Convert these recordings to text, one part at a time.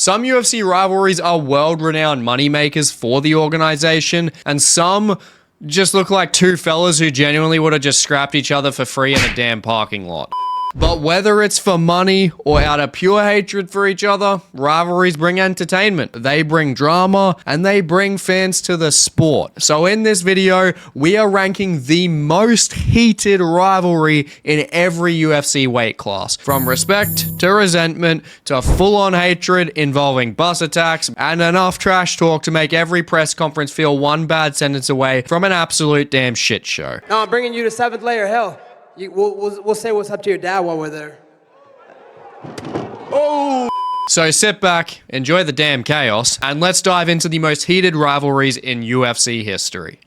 Some UFC rivalries are world-renowned moneymakers for the organization, and some just look like two fellas who genuinely would have just scrapped each other for free in a damn parking lot. But whether it's for money or out of pure hatred for each other, rivalries bring entertainment, they bring drama, and they bring fans to the sport. So in this video, we are ranking the most heated rivalry in every UFC weight class. From respect to resentment to full-on hatred involving bus attacks and enough trash talk to make every press conference feel one bad sentence away from an absolute damn shit show. No, I'm bringing you to 7th layer, hell. We'll say what's up to your dad while we're there. Oh! So sit back, enjoy the damn chaos, and let's dive into the most heated rivalries in UFC history.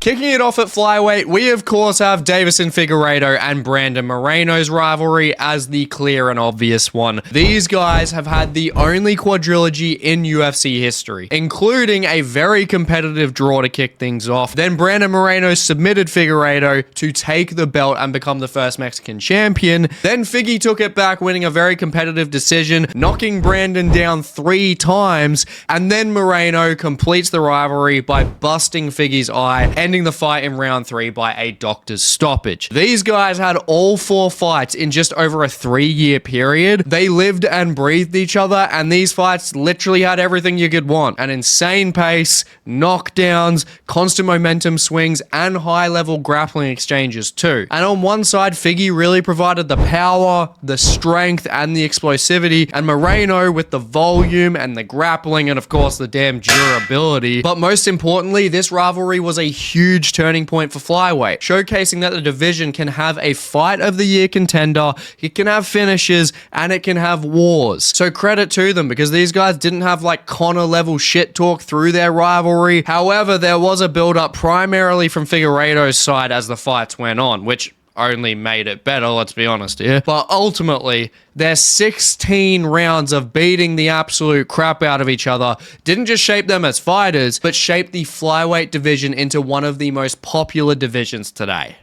Kicking it off at Flyweight, we of course have Deiveson Figueiredo and Brandon Moreno's rivalry as the clear and obvious one. These guys have had the only quadrilogy in UFC history, including a very competitive draw to kick things off. Then Brandon Moreno submitted Figueiredo to take the belt and become the first Mexican champion. Then Figgy took it back, winning a very competitive decision, knocking Brandon down 3 times, and then Moreno completes the rivalry by busting Figgy's eye, ending the fight in round 3 by a doctor's stoppage. These guys had all 4 fights in just over a 3-year period. They lived and breathed each other, and these fights literally had everything you could want. An insane pace, knockdowns, constant momentum swings, and high-level grappling exchanges too. And on one side, Figgy really provided the power, the strength, and the explosivity, and Moreno with the volume and the grappling and of course the damn durability. But most importantly, this rivalry was a huge turning point for Flyweight, showcasing that the division can have a fight of the year contender, it can have finishes, and it can have wars. So credit to them, because these guys didn't have like Conor level shit talk through their rivalry. However, there was a build up primarily from Figueiredo's side as the fights went on, which only made it better, let's be honest here. But ultimately, their 16 rounds of beating the absolute crap out of each other didn't just shape them as fighters, but shaped the flyweight division into one of the most popular divisions today.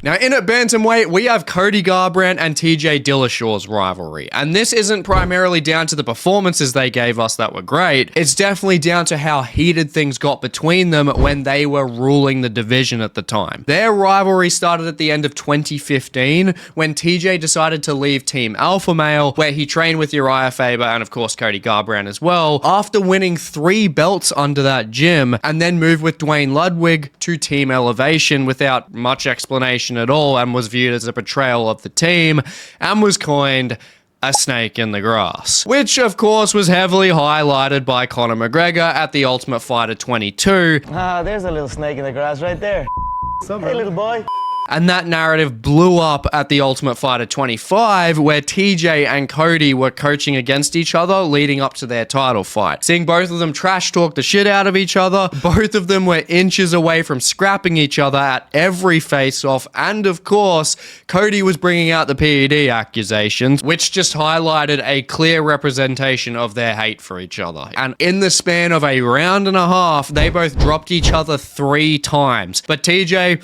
Now, in at Bantamweight, we have Cody Garbrandt and TJ Dillashaw's rivalry. And this isn't primarily down to the performances they gave us that were great. It's definitely down to how heated things got between them when they were ruling the division at the time. Their rivalry started at the end of 2015 when TJ decided to leave Team Alpha Male, where he trained with Uriah Faber and of course Cody Garbrandt as well, after winning 3 belts under that gym, and then moved with Dwayne Ludwig to Team Elevation without much explanation at all, and was viewed as a betrayal of the team, and was coined a snake in the grass, which of course was heavily highlighted by Conor McGregor at the Ultimate Fighter 22. There's a little snake in the grass right there. Hey, little boy. And that narrative blew up at the Ultimate Fighter 25, where TJ and Cody were coaching against each other leading up to their title fight. Seeing both of them trash talk the shit out of each other, both of them were inches away from scrapping each other at every face-off, and of course, Cody was bringing out the PED accusations, which just highlighted a clear representation of their hate for each other. And in the span of a round and a half, they both dropped each other 3 times. But TJ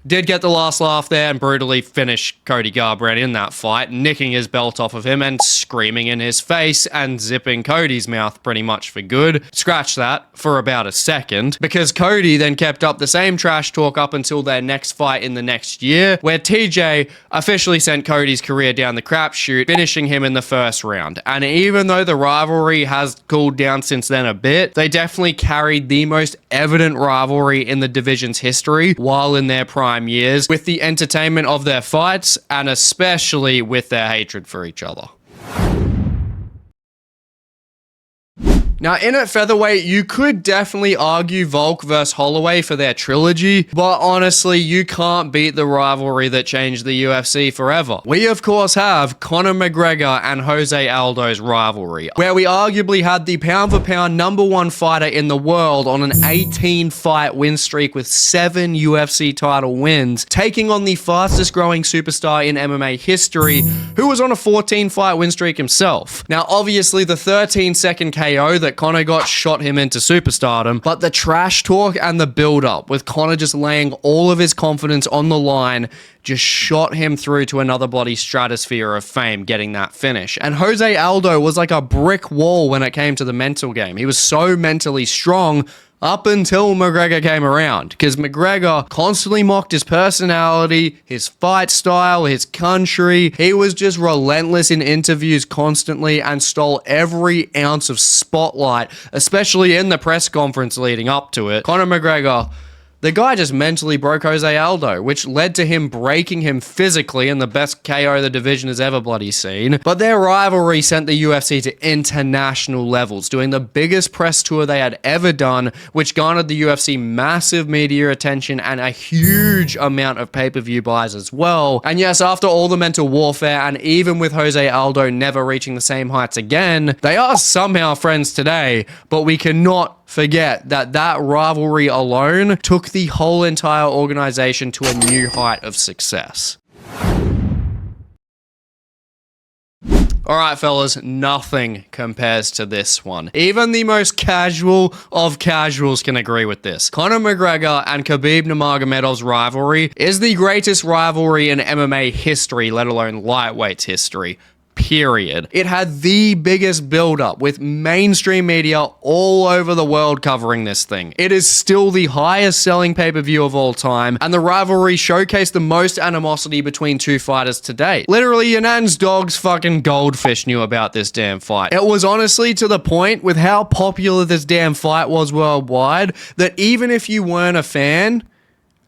did get the last laugh there and brutally finish Cody Garbrandt in that fight, nicking his belt off of him and screaming in his face and zipping Cody's mouth pretty much for good. Scratch that for about a second, because Cody then kept up the same trash talk up until their next fight in the next year, where TJ officially sent Cody's career down the crapshoot, finishing him in the first round. And even though the rivalry has cooled down since then a bit, they definitely carried the most evident rivalry in the division's history while in their prime years, with the entertainment of their fights and especially with their hatred for each other. Now, in at Featherweight, you could definitely argue Volk vs. Holloway for their trilogy, but honestly, you can't beat the rivalry that changed the UFC forever. We, of course, have Conor McGregor and Jose Aldo's rivalry, where we arguably had the pound-for-pound #1 fighter in the world on an 18-fight win streak with 7 UFC title wins, taking on the fastest-growing superstar in MMA history, who was on a 14-fight win streak himself. Now, obviously, the 13-second KO that that Conor shot him into superstardom, but the trash talk and the build-up, with Conor just laying all of his confidence on the line, just shot him through to another bloody stratosphere of fame, getting that finish. And Jose Aldo was like a brick wall when it came to the mental game. He was so mentally strong up until McGregor came around, because McGregor constantly mocked his personality, his fight style, his country. He was just relentless in interviews constantly and stole every ounce of spotlight, especially in the press conference leading up to it. Conor McGregor, the guy just mentally broke Jose Aldo, which led to him breaking him physically in the best KO the division has ever bloody seen. But their rivalry sent the UFC to international levels, doing the biggest press tour they had ever done, which garnered the UFC massive media attention and a huge amount of pay-per-view buys as well. And yes, after all the mental warfare, and even with Jose Aldo never reaching the same heights again, they are somehow friends today, but we cannot forget that that rivalry alone took the whole entire organization to a new height of success. Alright fellas, nothing compares to this one. Even the most casual of casuals can agree with this. Conor McGregor and Khabib Nurmagomedov's rivalry is the greatest rivalry in MMA history, let alone lightweight's history. Period. It had the biggest build-up, with mainstream media all over the world covering this thing. It is still the highest selling pay-per-view of all time, and the rivalry showcased the most animosity between two fighters to date. Literally, your nan's dog's fucking goldfish knew about this damn fight. It was honestly to the point, with how popular this damn fight was worldwide, that even if you weren't a fan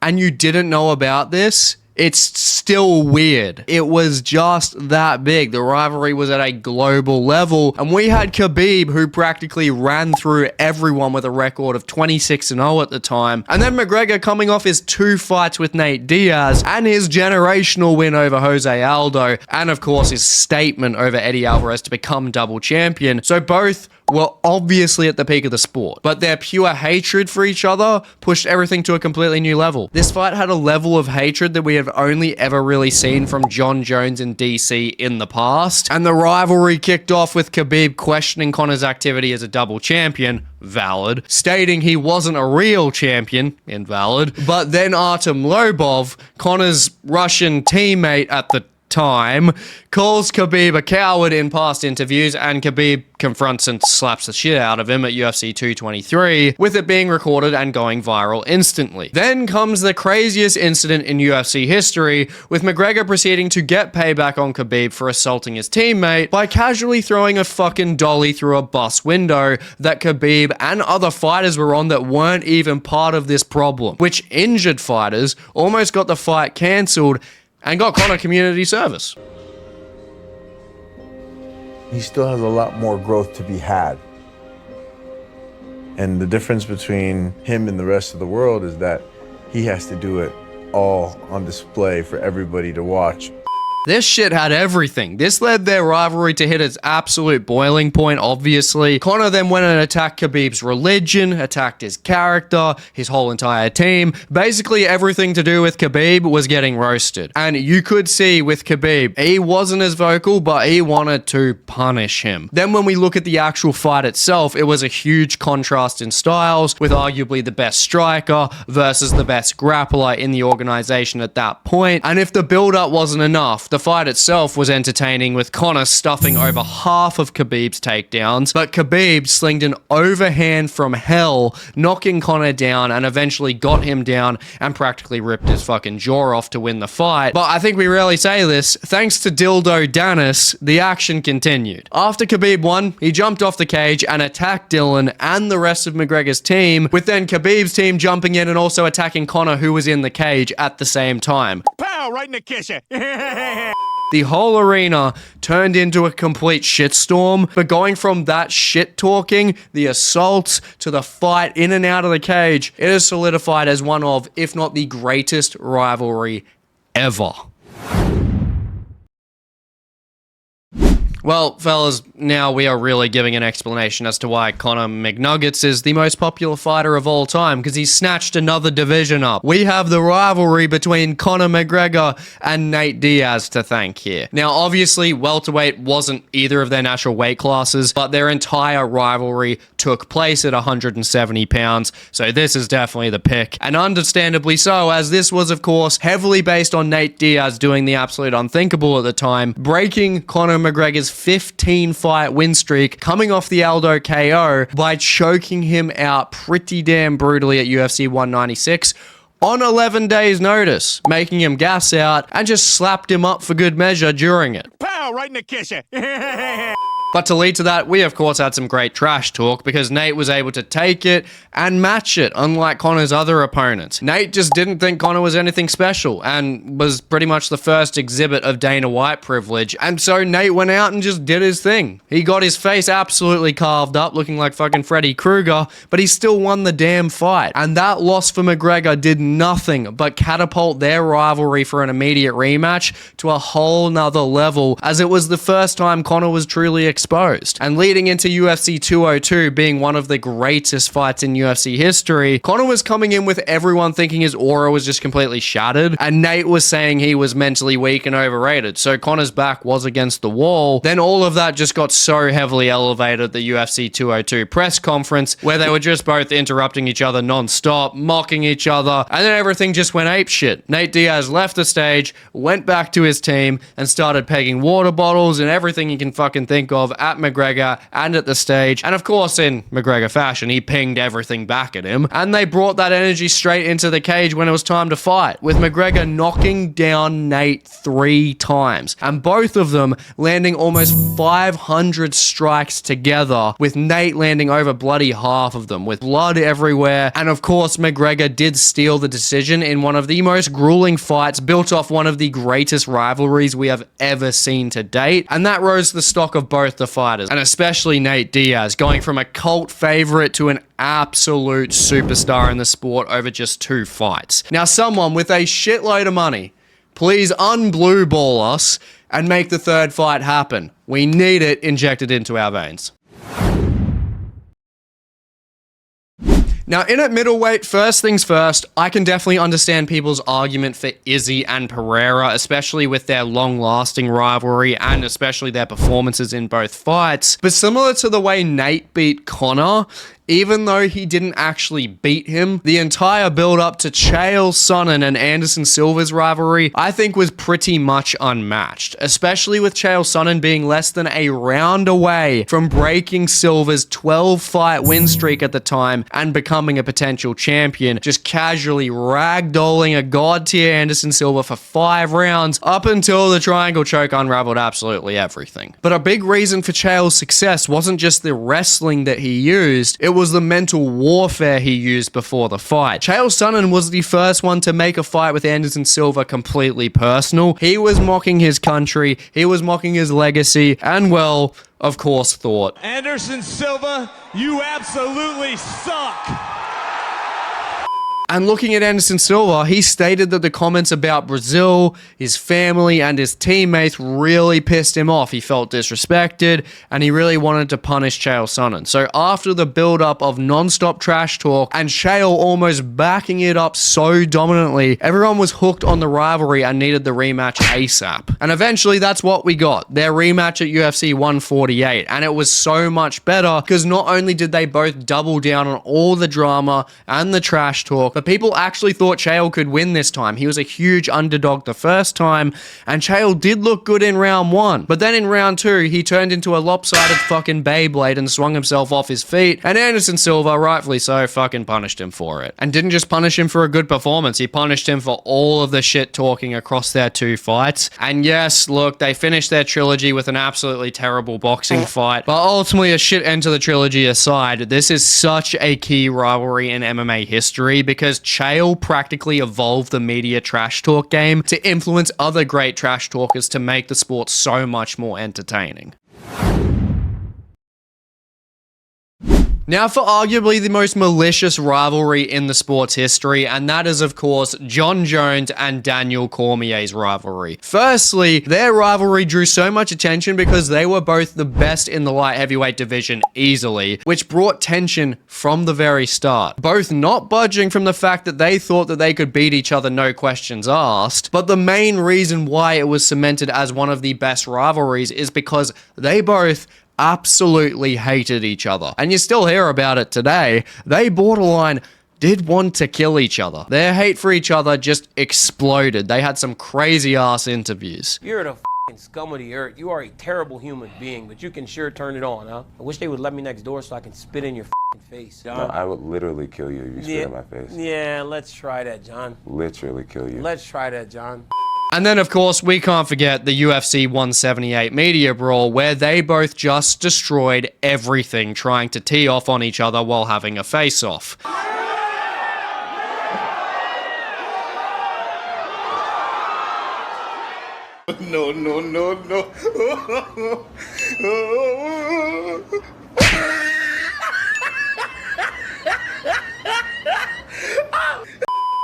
and you didn't know about this, it's still weird. It was just that big. The rivalry was at a global level, and we had Khabib, who practically ran through everyone with a record of 26-0 at the time, and then McGregor coming off his 2 fights with Nate Diaz, and his generational win over Jose Aldo, and of course his statement over Eddie Alvarez to become double champion. So both were obviously at the peak of the sport, but their pure hatred for each other pushed everything to a completely new level. This fight had a level of hatred that we have only ever really seen from John Jones in DC in the past, and the rivalry kicked off with Khabib questioning Conor's activity as a double champion, valid, stating he wasn't a real champion, invalid, but then Artem Lobov, Conor's Russian teammate at the time, calls Khabib a coward in past interviews, and Khabib confronts and slaps the shit out of him at UFC 223, with it being recorded and going viral instantly. Then comes the craziest incident in UFC history, with McGregor proceeding to get payback on Khabib for assaulting his teammate by casually throwing a fucking dolly through a bus window that Khabib and other fighters were on that weren't even part of this problem, which injured fighters almost got the fight cancelled and got Conor community service. He still has a lot more growth to be had. And the difference between him and the rest of the world is that he has to do it all on display for everybody to watch. This shit had everything. This led their rivalry to hit its absolute boiling point, obviously. Conor then went and attacked Khabib's religion, attacked his character, his whole entire team. Basically, everything to do with Khabib was getting roasted. And you could see with Khabib, he wasn't as vocal, but he wanted to punish him. Then when we look at the actual fight itself, it was a huge contrast in styles, with arguably the best striker versus the best grappler in the organization at that point. And if the build-up wasn't enough, the fight itself was entertaining, with Conor stuffing over half of Khabib's takedowns, but Khabib slinged an overhand from hell, knocking Conor down, and eventually got him down and practically ripped his fucking jaw off to win the fight. But I think we rarely say this, thanks to Dildo Danis, the action continued. After Khabib won, he jumped off the cage and attacked Dylan and the rest of McGregor's team, with then Khabib's team jumping in and also attacking Conor, who was in the cage at the same time. Pow, right in the kitchen. The whole arena turned into a complete shitstorm, but going from that shit talking, the assaults, to the fight in and out of the cage, it is solidified as one of, if not the greatest rivalry ever. Well, fellas, now we are really giving an explanation as to why Conor McNuggets is the most popular fighter of all time, because he snatched another division up. We have the rivalry between Conor McGregor and Nate Diaz to thank here. Now, obviously, welterweight wasn't either of their natural weight classes, but their entire rivalry took place at 170 pounds, so this is definitely the pick. And understandably so, as this was, of course, heavily based on Nate Diaz doing the absolute unthinkable at the time, breaking Conor McGregor's 15-fight win streak, coming off the Aldo KO by choking him out pretty damn brutally at UFC 196 on 11 days notice, making him gas out and just slapped him up for good measure during it. Pow, right in the kisser. But to lead to that, we of course had some great trash talk because Nate was able to take it and match it, unlike Conor's other opponents. Nate just didn't think Conor was anything special and was pretty much the first exhibit of Dana White privilege, and so Nate went out and just did his thing. He got his face absolutely carved up, looking like fucking Freddy Krueger, but he still won the damn fight. And that loss for McGregor did nothing but catapult their rivalry for an immediate rematch to a whole nother level, as it was the first time Conor was truly exposed. And leading into UFC 202 being one of the greatest fights in UFC history, Conor was coming in with everyone thinking his aura was just completely shattered, and Nate was saying he was mentally weak and overrated, so Conor's back was against the wall. Then all of that just got so heavily elevated at the UFC 202 press conference, where they were just both interrupting each other non-stop, mocking each other, and then everything just went apeshit. Nate Diaz left the stage, went back to his team, and started pegging water bottles and everything you can fucking think of at McGregor and at the stage. And of course, in McGregor fashion, he pinged everything back at him, and they brought that energy straight into the cage when it was time to fight, with McGregor knocking down Nate 3 times, and both of them landing almost 500 strikes together, with Nate landing over bloody half of them, with blood everywhere. And of course, McGregor did steal the decision in one of the most grueling fights built off one of the greatest rivalries we have ever seen to date, and that rose the stock of both the fighters, and especially Nate Diaz, going from a cult favorite to an absolute superstar in the sport over just 2 fights. Now, someone with a shitload of money, please unblue ball us and make the 3rd fight happen. We need it injected into our veins. Now, in at middleweight, first things first, I can definitely understand people's argument for Izzy and Pereira, especially with their long-lasting rivalry and especially their performances in both fights. But similar to the way Nate beat Conor, even though he didn't actually beat him, the entire build-up to Chael Sonnen and Anderson Silva's rivalry, I think, was pretty much unmatched, especially with Chael Sonnen being less than a round away from breaking Silva's 12-fight win streak at the time and becoming a potential champion, just casually ragdolling a god-tier Anderson Silva for 5 rounds up until the triangle choke unraveled absolutely everything. But a big reason for Chael's success wasn't just the wrestling that he used, it was the mental warfare he used before the fight. Chael Sonnen was the first one to make a fight with Anderson Silva completely personal. He was mocking his country, he was mocking his legacy, and well, of course, thought, Anderson Silva, you absolutely suck. And looking at Anderson Silva, he stated that the comments about Brazil, his family, and his teammates really pissed him off. He felt disrespected, and he really wanted to punish Chael Sonnen. So after the build-up of non-stop trash talk, and Chael almost backing it up so dominantly, everyone was hooked on the rivalry and needed the rematch ASAP. And eventually, that's what we got. Their rematch at UFC 148. And it was so much better, because not only did they both double down on all the drama and the trash talk, but people actually thought Chael could win this time. He was a huge underdog the first time, and Chael did look good in round 1. But then in round 2, he turned into a lopsided fucking Beyblade and swung himself off his feet, and Anderson Silva, rightfully so, fucking punished him for it. And didn't just punish him for a good performance, he punished him for all of the shit talking across their 2 fights. And yes, look, they finished their trilogy with an absolutely terrible boxing fight, but ultimately a shit end to the trilogy aside, this is such a key rivalry in MMA history, because Chael practically evolved the media trash talk game to influence other great trash talkers to make the sport so much more entertaining. Now for arguably the most malicious rivalry in the sport's history, and that is of course Jon Jones and Daniel Cormier's rivalry. Firstly, their rivalry drew so much attention because they were both the best in the light heavyweight division easily, which brought tension from the very start. Both not budging from the fact that they thought that they could beat each other no questions asked, but the main reason why it was cemented as one of the best rivalries is because they both absolutely hated each other. And you still hear about it today. They borderline did want to kill each other. Their hate for each other just exploded. They had some crazy ass interviews. You're the f***ing scum of the earth. You are a terrible human being, but you can sure turn it on, huh? I wish they would let me next door so I can spit in your f***ing face. John. No, I would literally kill you if you spit in my face. Yeah, let's try that, John. Literally kill you. Let's try that, John. And then, of course, we can't forget the UFC 178 media brawl, where they both just destroyed everything trying to tee off on each other while having a face-off. No, no, no, no.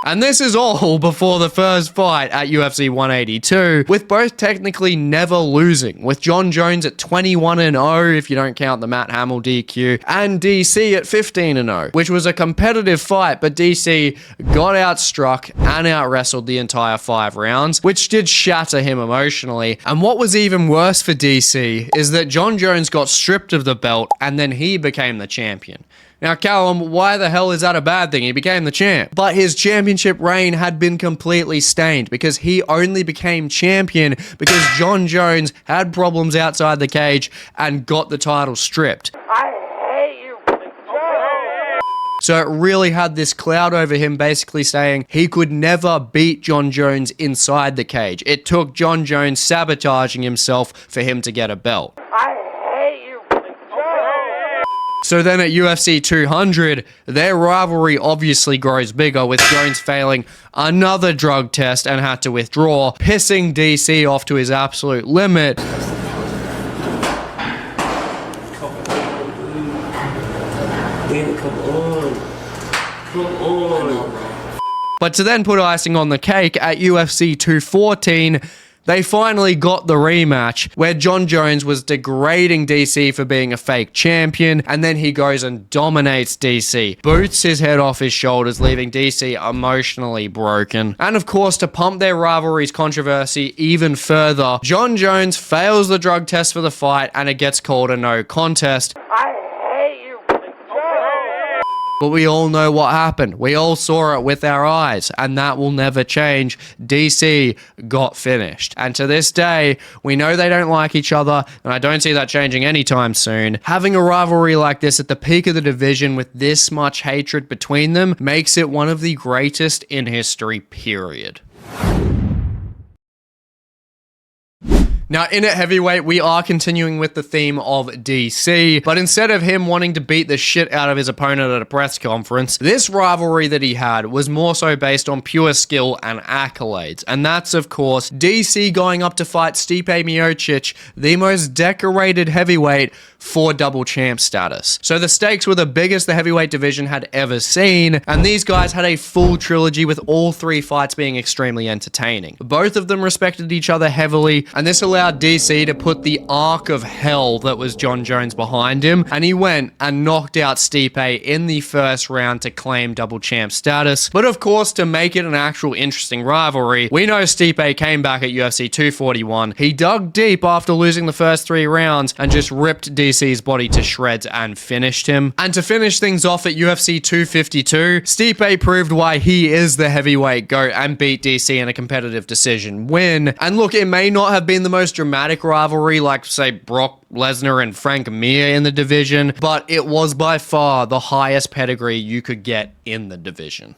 And this is all before the first fight at UFC 182, with both technically never losing, with Jon Jones at 21-0 if you don't count the Matt Hamill DQ, and DC at 15-0, which was a competitive fight, but DC got outstruck and out-wrestled the entire 5 rounds, which did shatter him emotionally. And what was even worse for DC is that Jon Jones got stripped of the belt and then he became the champion. Now, Callum, why the hell is that a bad thing? He became the champ. But his championship reign had been completely stained because he only became champion because Jon Jones had problems outside the cage and got the title stripped. So it really had this cloud over him basically saying he could never beat Jon Jones inside the cage. It took Jon Jones sabotaging himself for him to get a belt. So then at UFC 200, their rivalry obviously grows bigger, with Jones failing another drug test and had to withdraw, pissing DC off to his absolute limit. But to then put icing on the cake, at UFC 214, they finally got the rematch where Jon Jones was degrading DC for being a fake champion, and then he goes and dominates DC, boots his head off his shoulders, leaving DC emotionally broken. And of course, to pump their rivalry's controversy even further, Jon Jones fails the drug test for the fight and it gets called a no contest. But we all know what happened. We all saw it with our eyes, and that will never change. DC got finished. And to this day, we know they don't like each other, and I don't see that changing anytime soon. Having a rivalry like this at the peak of the division with this much hatred between them makes it one of the greatest in history, period. Now, in at heavyweight, we are continuing with the theme of DC, but instead of him wanting to beat the shit out of his opponent at a press conference, this rivalry that he had was more so based on pure skill and accolades. And that's, of course, DC going up to fight Stipe Miocic, the most decorated heavyweight, for double champ status. So the stakes were the biggest the heavyweight division had ever seen, and these guys had a full trilogy with all 3 fights being extremely entertaining. Both of them respected each other heavily, and this allowed DC to put the arc of hell that was Jon Jones behind him, and he went and knocked out Stipe in the first round to claim double champ status. But of course, to make it an actual interesting rivalry, we know Stipe came back at UFC 241. He dug deep after losing the first 3 rounds and just ripped DC's body to shreds and finished him. And to finish things off at UFC 252, Stipe proved why he is the heavyweight GOAT and beat DC in a competitive decision win. And look, it may not have been the most dramatic rivalry like, say, Brock Lesnar and Frank Mir in the division, but it was by far the highest pedigree you could get in the division.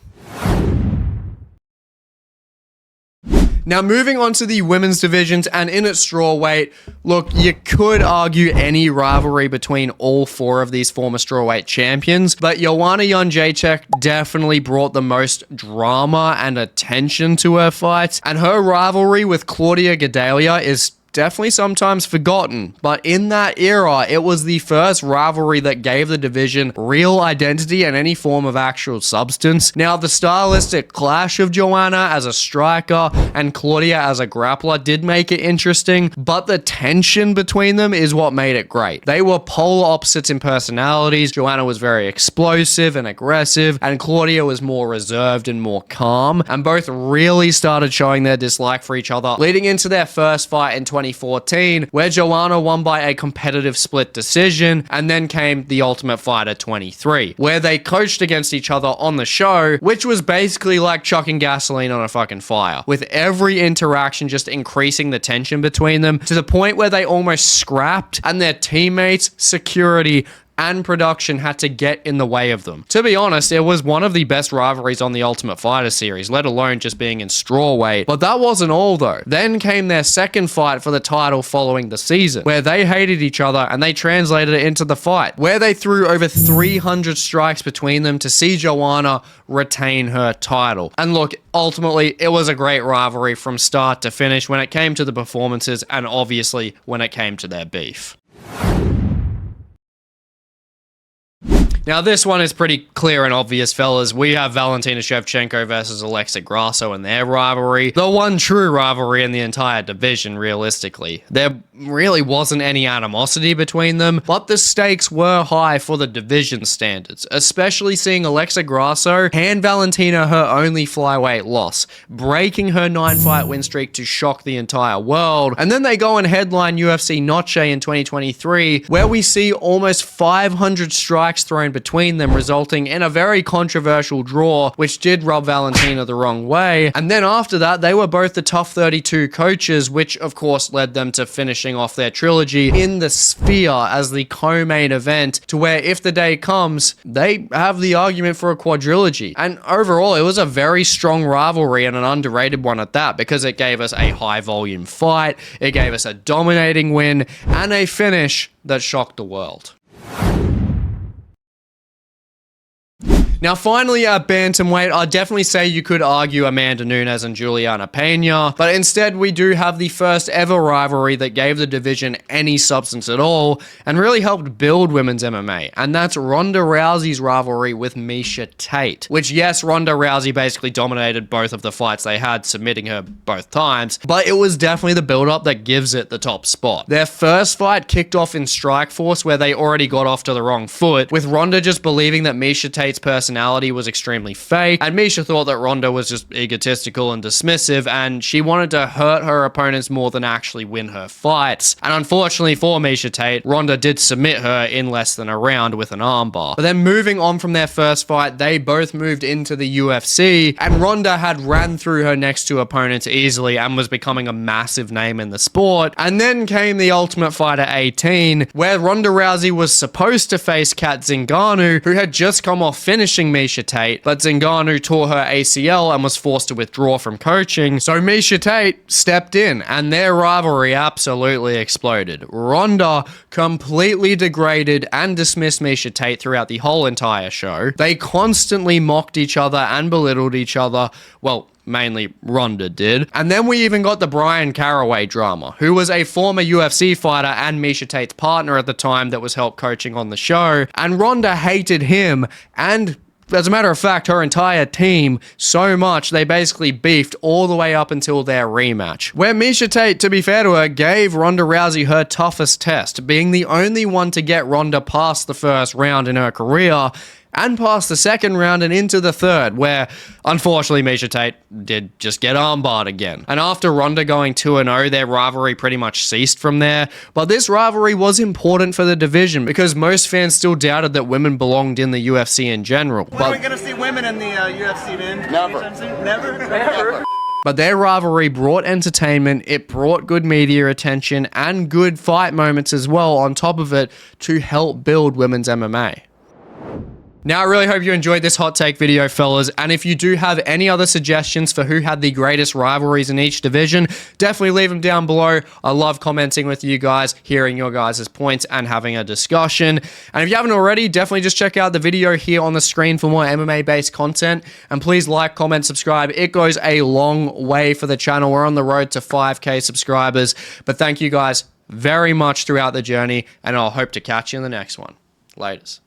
Now, moving on to the women's divisions, and in at strawweight, look, you could argue any rivalry between all 4 of these former strawweight champions, but Joanna Jędrzejczyk definitely brought the most drama and attention to her fights, and her rivalry with Claudia Gadelha is definitely sometimes forgotten, but in that era, it was the first rivalry that gave the division real identity and any form of actual substance. Now, the stylistic clash of Joanna as a striker and Claudia as a grappler did make it interesting, but the tension between them is what made it great. They were polar opposites in personalities. Joanna was very explosive and aggressive, and Claudia was more reserved and more calm, and both really started showing their dislike for each other, leading into their first fight in 2014, where Joanna won by a competitive split decision, and then came the Ultimate Fighter 23, where they coached against each other on the show, which was basically like chucking gasoline on a fucking fire, with every interaction just increasing the tension between them to the point where they almost scrapped, and their teammates, security, and production had to get in the way of them. To be honest, it was one of the best rivalries on the Ultimate Fighter series, let alone just being in Strawweight. But that wasn't all though. Then came their second fight for the title following the season, where they hated each other and they translated it into the fight, where they threw over 300 strikes between them to see Joanna retain her title. And look, ultimately, it was a great rivalry from start to finish when it came to the performances and obviously when it came to their beef. Now, this one is pretty clear and obvious, fellas. We have Valentina Shevchenko versus Alexa Grasso in their rivalry. The one true rivalry in the entire division, realistically. There really wasn't any animosity between them, but the stakes were high for the division standards, especially seeing Alexa Grasso hand Valentina her only flyweight loss, breaking her 9-fight win streak to shock the entire world. And then they go and headline UFC Noche in 2023, where we see almost 500 strikes thrown between them, resulting in a very controversial draw, which did rub Valentina the wrong way. And then after that, they were both the Tough 32 coaches, which of course led them to finishing off their trilogy in the Sphere as the co-main event, to where if the day comes, they have the argument for a quadrilogy. And overall, it was a very strong rivalry and an underrated one at that, because it gave us a high volume fight, it gave us a dominating win, and a finish that shocked the world. Now, finally, at Bantamweight, I'd definitely say you could argue Amanda Nunes and Juliana Pena, but instead we do have the first ever rivalry that gave the division any substance at all and really helped build women's MMA, and that's Ronda Rousey's rivalry with Miesha Tate, which, yes, Ronda Rousey basically dominated both of the fights they had, submitting her both times, but it was definitely the build-up that gives it the top spot. Their first fight kicked off in Strikeforce, where they already got off to the wrong foot, with Ronda just believing that Miesha Tate's personality was extremely fake, and Miesha thought that Ronda was just egotistical and dismissive, and she wanted to hurt her opponents more than actually win her fights. And unfortunately for Miesha Tate, Ronda did submit her in less than a round with an armbar. But then moving on from their first fight, they both moved into the UFC, and Ronda had ran through her next two opponents easily and was becoming a massive name in the sport. And then came the Ultimate Fighter 18, where Ronda Rousey was supposed to face Kat Zingano, who had just come off finishing Miesha Tate, but Zingano tore her ACL and was forced to withdraw from coaching, so Miesha Tate stepped in, and their rivalry absolutely exploded. Ronda completely degraded and dismissed Miesha Tate throughout the whole entire show. They constantly mocked each other and belittled each other. Well, mainly Ronda did. And then we even got the Brian Caraway drama, who was a former UFC fighter and Miesha Tate's partner at the time that was help coaching on the show. And Ronda hated him, and as a matter of fact, her entire team, so much they basically beefed all the way up until their rematch, where Miesha Tate, to be fair to her, gave Ronda Rousey her toughest test, being the only one to get Ronda past the first round in her career, and past the second round and into the third, where unfortunately Miesha Tate did just get armbarred again. And after Ronda going 2-0, their rivalry pretty much ceased from there. But this rivalry was important for the division because most fans still doubted that women belonged in the UFC in general. When are we going to see women in the UFC, man? Never. Never? But their rivalry brought entertainment, it brought good media attention, and good fight moments as well on top of it to help build women's MMA. Now, I really hope you enjoyed this hot take video, fellas, and if you do have any other suggestions for who had the greatest rivalries in each division, definitely leave them down below. I love commenting with you guys, hearing your guys' points, and having a discussion. And if you haven't already, definitely just check out the video here on the screen for more MMA-based content, and please like, comment, subscribe. It goes a long way for the channel. We're on the road to 5K subscribers, but thank you guys very much throughout the journey, and I'll hope to catch you in the next one. Laters.